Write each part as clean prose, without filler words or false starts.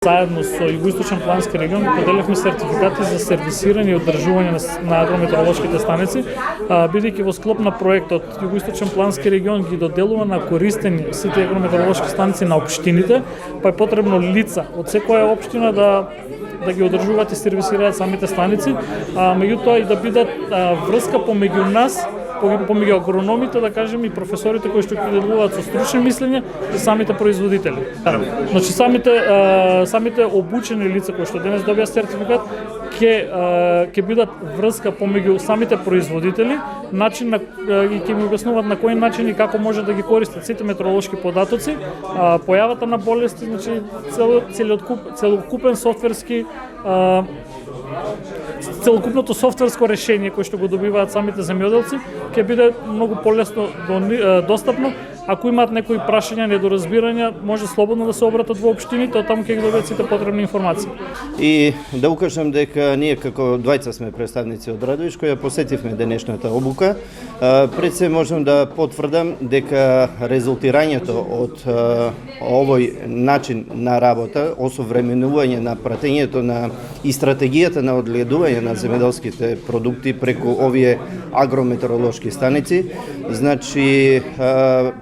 Заедно со Југоисточен плански регион поделивме сертификати за сервисирање и одржување на агрометеоролошките станици, бидејќи во склоп на проектот Југоисточен плански регион ги доделува на користење сите агрометеоролошки станици на општините, па е потребно лица од секоја општина да ги одржуваат и сервисираат самите станици, меѓутоа и да бидат врска помеѓу нас, помеѓу агрономите, да кажем, и професорите кои што ќе делуваат со стручни мислења и самите производители. Значи самите обучени лица кои што денес добија сертификат ќе бидат врска помеѓу самите производители, начин и ќе ми објаснуваат на кој начин и како може да ги користат сите метеоролошки податоци, појавата на болести, значи целокупен софтверски целокупното софтверско решение кое што го добиваат самите земјоделци ќе биде многу полесно достапно. Ако имаат некои прашања, недоразбирања, може слободно да се обратат во општините, таму ќе ги добијат сите потребни информации. И да укажам дека ние како двајца сме представници од Радовиш кои ја посетивме денешната обука. Пред се можам да потврдам дека резултирањето од овој начин на работа, осовременување на пратењето на и стратегијата на одгледување на земјоделските продукти преку овие агрометеоролошки станици, значи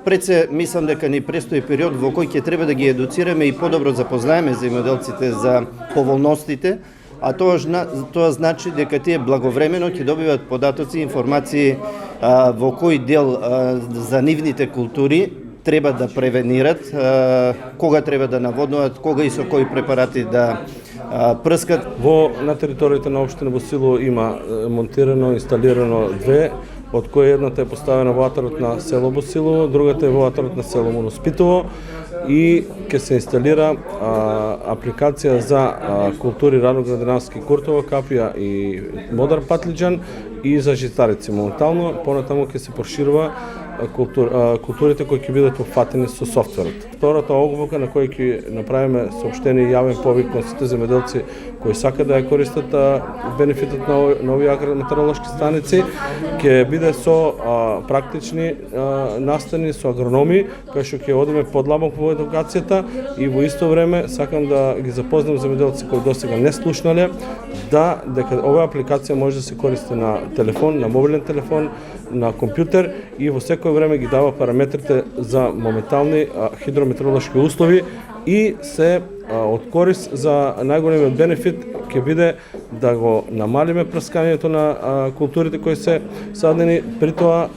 пред се мислам дека ни престои период во кој ќе треба да ги едуцираме и подобро запознаеме земјоделците за поволностите, а тоа значи дека тие благовремено ќе добиваат податоци, информации во кој дел за нивните култури треба да превенират, кога треба да наводнуваат, кога и со кои препарати да прскат. На територијата на општина Босилово има монтирано, инсталирано две, од кои едната е поставена во атарот на село Босилово, другата е во атарот на село Моноспитово и ќе се инсталира апликација за култури раноградинарски куртова капија и модар патлиџан и за житарици. Моментално понатаму ќе се проширува културите кои ќе бидат опфатени со софтверот. Втората обука на која ќе направиме соопштение и јавен повик на сите земјоделци кои сакаат да ја користат бенефитот на овие агрометеоролошки станици, ќе биде со практични настани, со агрономи, кај што ќе одиме подлабоко во едукацијата и во исто време сакам да ги запознам земјоделци кои досега не слушнале дека оваа апликација може да се користи на телефон, на мобилен телефон, на компјутер и во секој време ги дава параметрите за моментални хидрометеоролошки услови и се од корист за најголемиот бенефит ќе биде да го намалиме прскањето на културите кои се садени, при тоа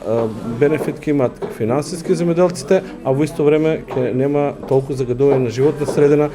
бенефит ќе имаат финансиски земјоделците, а во исто време ќе нема толку загадување на животна средина